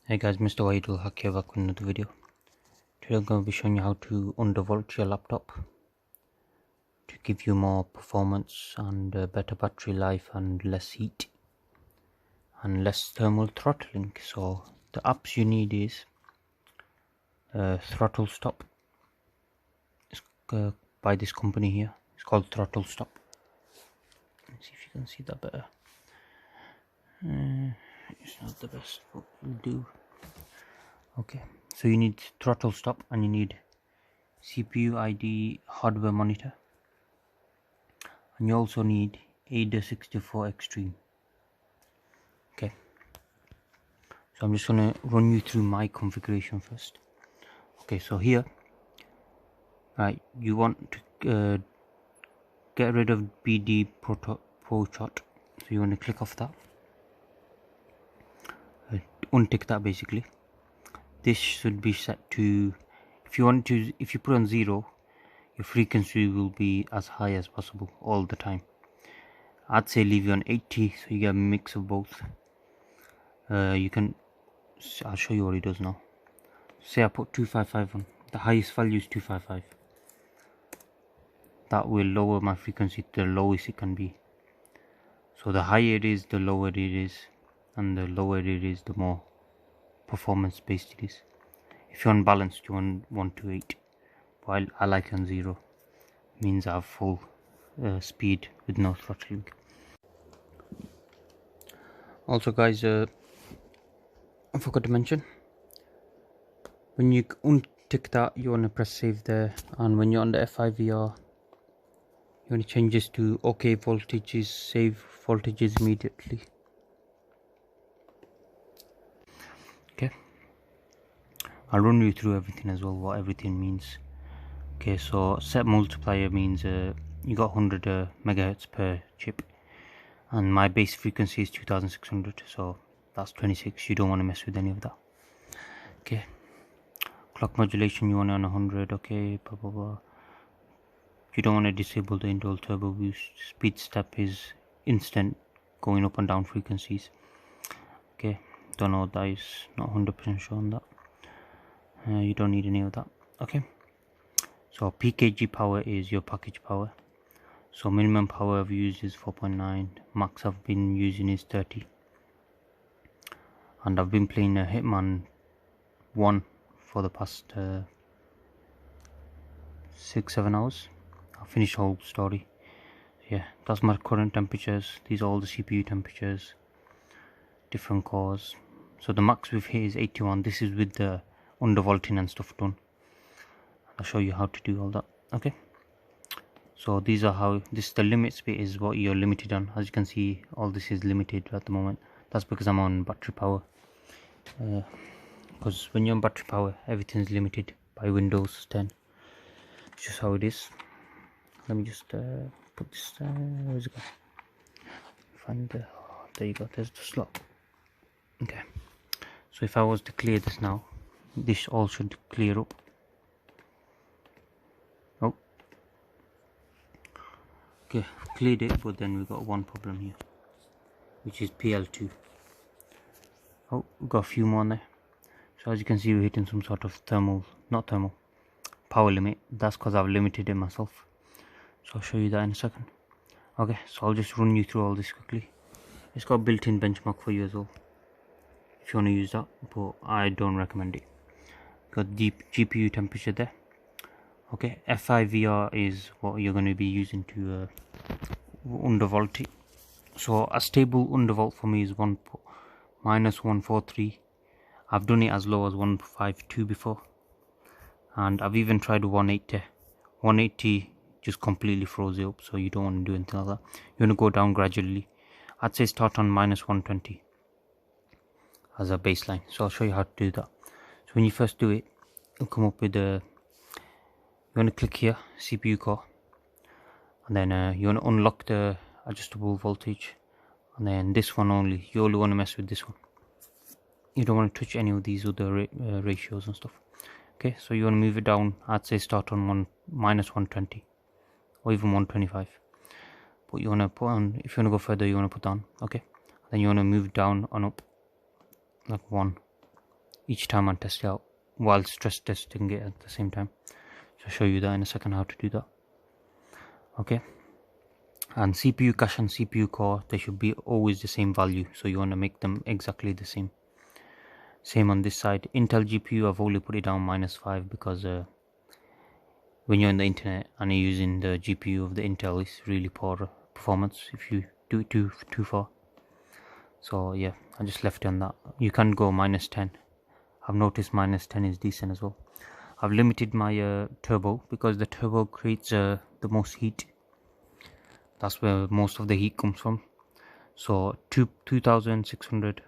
Hey guys, Mr. Idle Hack here back with another video. Today I'm going to be showing you how to undervolt your laptop to give you more performance and better battery life and less heat and less thermal throttling. So the apps you need is ThrottleStop. It's by this company here. It's called ThrottleStop. Let's see if you can see that better. It's not the best, but will do. Okay, so you need ThrottleStop and you need CPU ID HWMonitor, and you also need ADA64 Extreme. Okay, so I'm just gonna run you through my configuration first. Okay, so here, right, you want to get rid of BD ProChart, so you want to click off that, untick that basically. This should be set to, if you put on 0, your frequency will be as high as possible all the time. I'd say leave it on 80, so you get a mix of both. You can, I'll show you what it does now. Say I put 255 on, the highest value is 255. That will lower my frequency to the lowest it can be. So the higher it is, the lower it is, and the lower it is, the more performance based it is. If you're unbalanced, you want 128, while I like on 0, means I have full speed with no throttling. Also guys, I forgot to mention, when you untick that, you want to press save there, and when you're on the F5VR, you want to change this to OK voltages, save voltages immediately. Okay, I'll run you through everything as well, what everything means. Okay, so set multiplier means you got 100 megahertz per chip, and my base frequency is 2600, so that's 26. You don't want to mess with any of that. Okay, clock modulation you want on 100. Okay, blah blah blah. You don't want to disable the Intel turbo boost. Speed step is instant, going up and down frequencies. Okay, don't know what that is, not 100% sure on that. You don't need any of that. Okay, so PKG power is your package power. So minimum power I've used is 4.9, max I've been using is 30, and I've been playing a Hitman 1 for the past 6-7 hours. I'll finish the whole story. Yeah, that's my current temperatures. These are all the CPU temperatures, different cores. So the max we've hit is 81. This is with the undervolting and stuff done. I'll show you how to do all that. Okay, so these are how, this the limits bit is what you're limited on. As you can see, all this is limited at the moment. That's because I'm on battery power, because when you're on battery power, everything's limited by Windows 10. It's just how it is. Let me just put this, where's it go? Find the, oh, there you go, there's the slot. Okay, so if I was to clear this now, this all should clear up. Oh, okay, cleared it, but then we got one problem here, which is PL2. Oh, we got a few more on there. So as you can see, we're hitting some sort of power limit. That's because I've limited it myself. So I'll show you that in a second. Okay, so I'll just run you through all this quickly. It's got a built-in benchmark for you as well, if you want to use that, but I don't recommend it. Got deep GPU temperature there. Okay, F5VR is what you're going to be using to undervolt it. So a stable undervolt for me is minus 143. I've done it as low as 152 before, and I've even tried 180. 180 just completely froze it up, so you don't want to do anything like that. You want to go down gradually. I'd say start on minus 120 as a baseline. So I'll show you how to do that. So when you first do it, it'll come up with a, you want to click here, CPU core, and then you want to unlock the adjustable voltage, and then this one only, you only want to mess with this one. You don't want to touch any of these other ratios and stuff. Okay, so you want to move it down. I'd say start on minus 120 or even 125, but you want to put on, if you want to go further, you want to put on. Okay, then you want to move down and up like 1, each time and test it out while stress testing it at the same time. So I'll show you that in a second how to do that. Okay, and CPU cache and CPU core, they should be always the same value, so you want to make them exactly the same. Same on this side. Intel GPU, I've only put it down -5 because when you're on the internet and you're using the GPU of the Intel, it's really poor performance if you do it too far. So yeah, I just left it on that. You can go -10. I've noticed -10 is decent as well. I've limited my turbo because the turbo creates the most heat. That's where most of the heat comes from. So 2600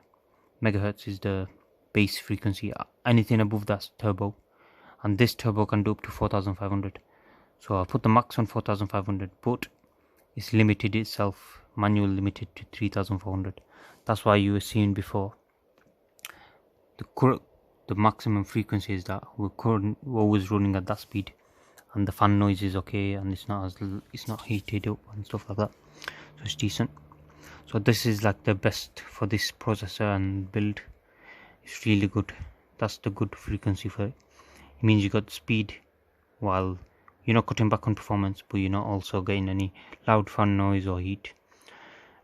megahertz is the base frequency. Anything above that's turbo, and this turbo can do up to 4500. So I put the max on 4500, but it's limited itself, manual limited to 3400. That's why you were seeing before the maximum frequency is that we're always running at that speed, and the fan noise is okay, and it's not heated up and stuff like that, so it's decent. So this is like the best for this processor and build. It's really good. That's the good frequency for it. It means you got speed while you're not cutting back on performance, but you're not also getting any loud fan noise or heat,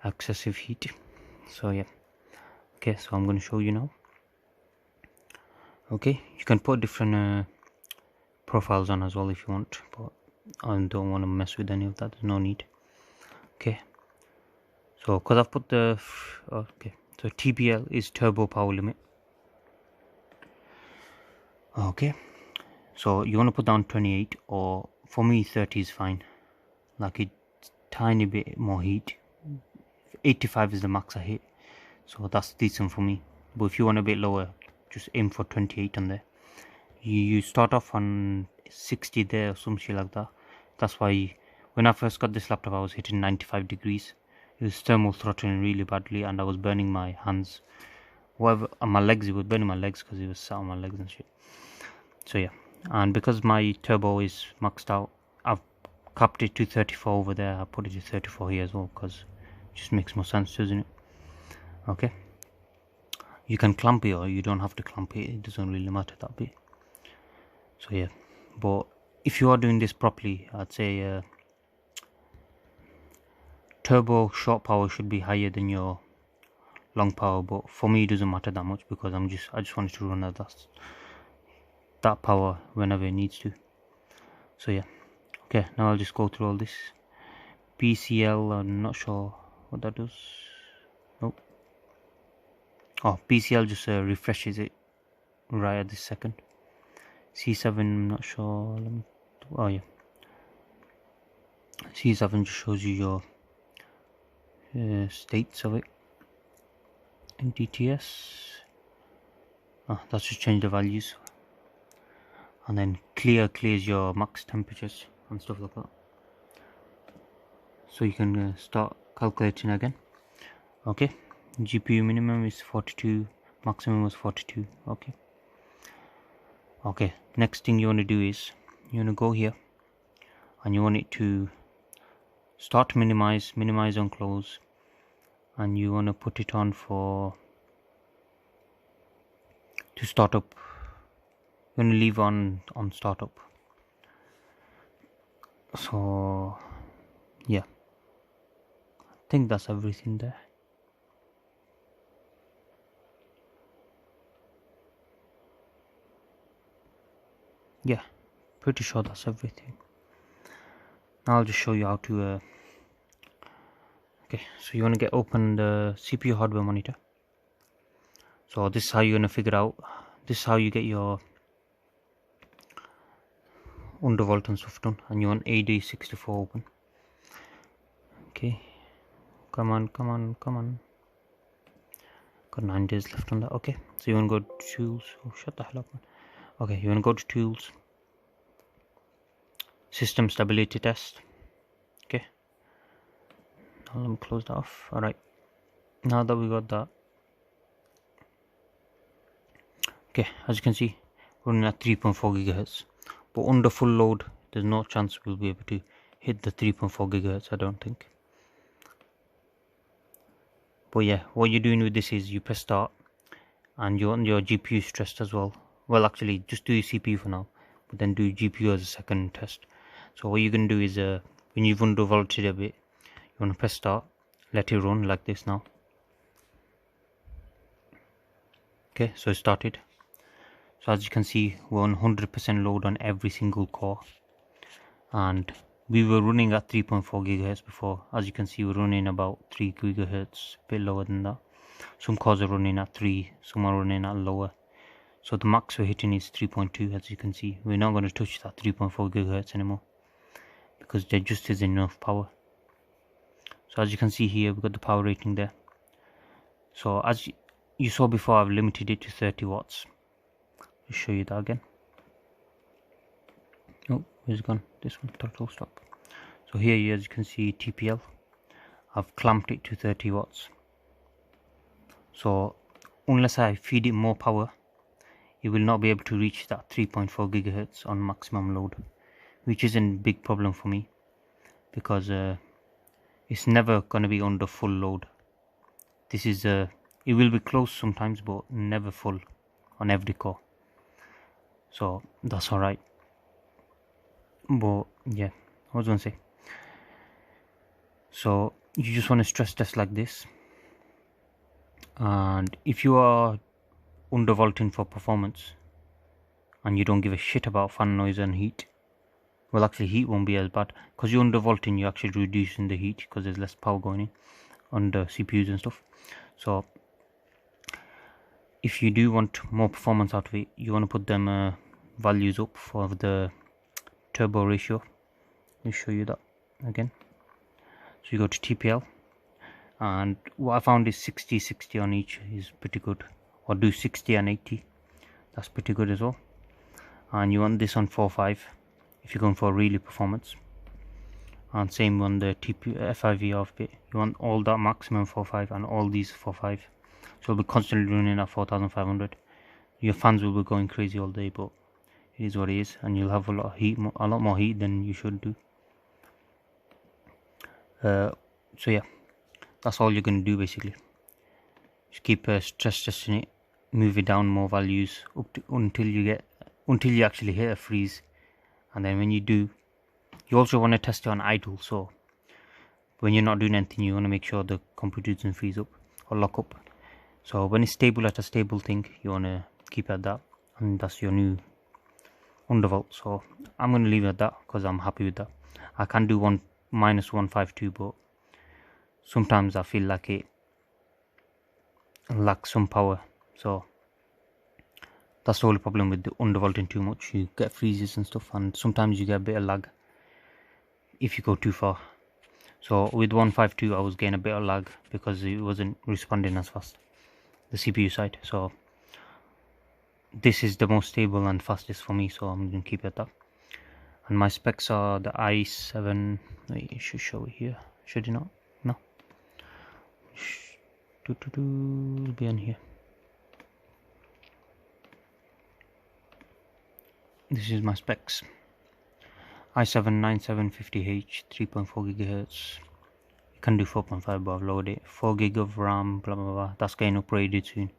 excessive heat. So yeah, okay, so I'm going to show you now. Okay, you can put different profiles on as well if you want, but I don't want to mess with any of that. There's no need. Okay, so because I've put the okay, so TPL is turbo power limit. Okay, so you want to put down 28, or for me 30 is fine. Like it's tiny bit more heat. 85 is the max I hit, so that's decent for me. But if you want a bit lower, just aim for 28 on there. You start off on 60 there or some shit like that. That's why when I first got this laptop I was hitting 95 degrees. It was thermal throttling really badly, and I was burning my hands, whatever, on my legs. It was burning my legs because it was sat on my legs and shit. So yeah, and because my turbo is maxed out, I've capped it to 34 over there. I put it to 34 here as well because it just makes more sense, doesn't it? Okay, you can clamp it or you don't have to clamp it. It doesn't really matter that bit. So yeah, but if you are doing this properly, I'd say turbo short power should be higher than your long power, but for me it doesn't matter that much because I just wanted to run at that power whenever it needs to. So yeah, okay, now I'll just go through all this. PCL, I'm not sure what that does. Nope. Oh, PCL just refreshes it right at this second. C7, I'm not sure. Oh yeah, C7 just shows you your states of it. And DTS, that's just change the values. And then clears your max temperatures and stuff like that, so you can start calculating again. Okay, GPU minimum is 42, maximum was 42. Okay, next thing you want to do is you want to go here and you want it to start minimize on close, and you want to put it on to startup. You want to leave on startup. So yeah, I think that's everything there. Yeah, pretty sure that's everything. Now I'll just show you how to okay, so you want to get open the CPU hardware monitor. So this is how you're going to figure out, this is how you get your Undervolt and stuff done, and you want AD64 open. Okay, come on, got 9 days left on that. Okay, so you want to go to tools. Oh, shut the hell up, man. Okay, you want to go to tools, system stability test. Okay, now let me close that off. Alright, now that we got that, okay, as you can see, running at 3.4 gigahertz, but under full load there's no chance we'll be able to hit the 3.4 gigahertz, I don't think. But yeah, what you're doing with this is you press start and you want your GPU stressed as well. Well, actually, just do your CPU for now, but then do GPU as a second test. So what you're going to do is, when you've undervolted a bit, you want to press start, let it run like this now. Okay, so it started. So as you can see, we're on 100% load on every single core, and we were running at 3.4 gigahertz before. As you can see, we're running about 3 gigahertz, a bit lower than that. Some cores are running at 3, some are running at lower. So the max we're hitting is 3.2. As you can see, we're not going to touch that 3.4 gigahertz anymore because there just isn't enough power. So as you can see here, we've got the power rating there. So as you saw before, I've limited it to 30 watts. I'll show you that again. Oh, where's it gone? This one, ThrottleStop. So here, as you can see, TPL, I've clamped it to 30 watts. So unless I feed it more power, it will not be able to reach that 3.4 gigahertz on maximum load, which isn't a big problem for me because it's never going to be under full load. This is it will be close sometimes, but never full on every core, so that's alright. But yeah, I was gonna say, so you just want to stress test like this, and if you are undervolting for performance and you don't give a shit about fan noise and heat, well, actually heat won't be as bad because you're undervolting, you're actually reducing the heat because there's less power going in on the CPUs and stuff. So if you do want more performance out of it, you want to put them values up for the turbo ratio. Let me show you that again. So you go to TPL, and what I found is 60 on each is pretty good, or do 60 and 80, that's pretty good as well. And you want this on 4.5 if you're going for really performance, and same on the FIV off bit, you want all that maximum 4.5 and all these 4.5, so it'll be constantly running at 4500. Your fans will be going crazy all day, but it is what it is, and you'll have a lot of heat, a lot more heat than you should do. So yeah, that's all you're going to do basically. Just keep stress testing it, move it down more values up to, until you actually hit a freeze, and then when you do, you also want to test it on idle. So when you're not doing anything, you want to make sure the computer doesn't freeze up or lock up. So when it's stable at a stable thing, you want to keep at that, and that's your new Undervolt. So I'm going to leave it at that because I'm happy with that. I can do -152, but sometimes I feel like it lacks some power. So that's the only problem with the undervolting too much. You get freezes and stuff, and sometimes you get a bit of lag if you go too far. So with 152 I was getting a bit of lag because it wasn't responding as fast, the CPU side. So this is the most stable and fastest for me, so I'm going to keep it at that. And my specs are the i7, wait, it should show it here, should it not? No, it'll be on here. This is my specs: i7-9750H, 3.4 gigahertz. You can do 4.5, but I've lowered it. 4 gig of RAM, blah blah blah. That's getting upgraded soon.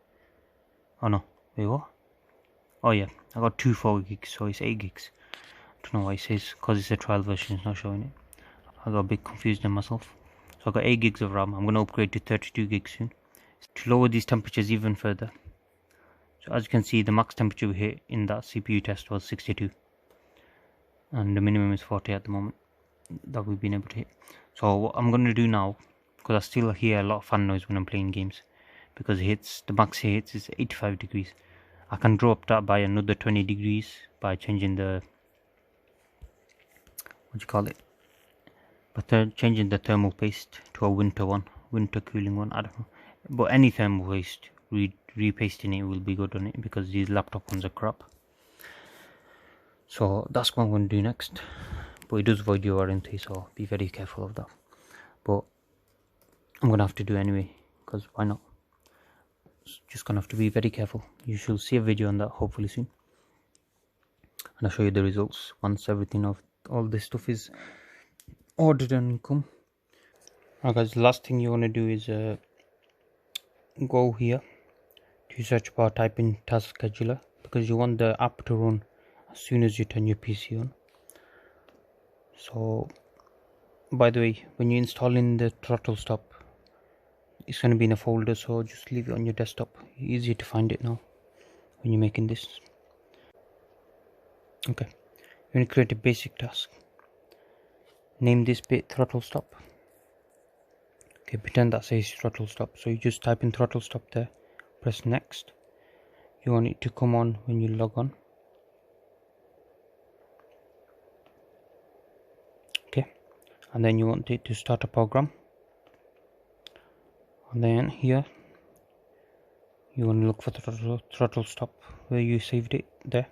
Oh no, wait, what? Oh yeah, I got 2 4 gigs, so it's 8 gigs. I don't know why it says, because it's a trial version, it's not showing it. I got a bit confused in myself. So I got 8 gigs of RAM. I'm going to upgrade to 32 gigs soon to lower these temperatures even further. So as you can see, the max temperature we hit in that CPU test was 62, and the minimum is 40 at the moment that we've been able to hit. So what I'm going to do now, because I still hear a lot of fan noise when I'm playing games, because it hits, the max it hits is 85 degrees. I can drop that by another 20 degrees by changing the, what do you call it, but changing the thermal paste to a winter cooling one, I don't know. But any thermal paste, repasting it will be good on it, because these laptop ones are crap. So that's what I'm going to do next, but it does void your warranty, so be very careful of that. But I'm going to have to do anyway, because why not? Just going to have to be very careful. You should see a video on that hopefully soon, and I'll show you the results once everything of all this stuff is ordered and come. Alright guys, the last thing you want to do is go here to search bar, type in task scheduler, because you want the app to run as soon as you turn your PC on. So by the way, when you're installing the ThrottleStop, it's going to be in a folder, so just leave it on your desktop. Easy to find it now when you're making this. Okay, you're going to create a basic task. Name this bit ThrottleStop. Okay, pretend that says ThrottleStop. So you just type in ThrottleStop there, press next. You want it to come on when you log on. Okay, and then you want it to start a program. And then here you want to look for the ThrottleStop where you saved it there.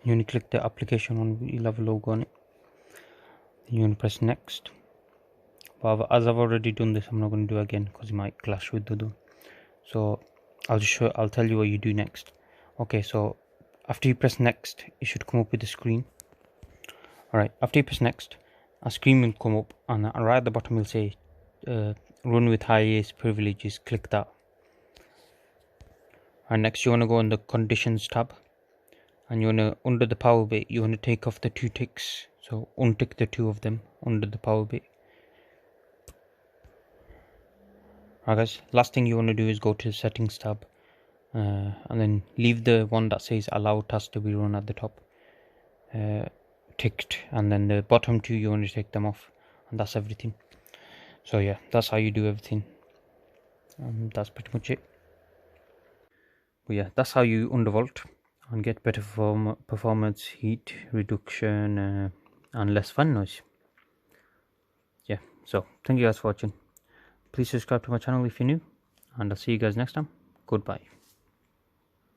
You want to click the application one, you'll have a logo on it. Then you want to press next. But as I've already done this, I'm not going to do it again because it might clash with the other. So I'll tell you what you do next. Okay, so after you press next, it should come up with the screen. Alright, after you press next, a screen will come up, and right at the bottom will say run with highest privileges. Click that. And next you want to go on the conditions tab, and you want to, under the power bit, you want to take off the 2 ticks. So untick the 2 of them under the power bit. Alright guys, last thing you want to do is go to the settings tab, and then leave the one that says allow task to be run at the top ticked, and then the bottom 2 you want to take them off, and that's everything. So yeah, that's how you do everything. That's pretty much it. But yeah, that's how you undervolt and get better performance, heat reduction, and less fan noise. Yeah, so thank you guys for watching. Please subscribe to my channel if you're new, and I'll see you guys next time. Goodbye.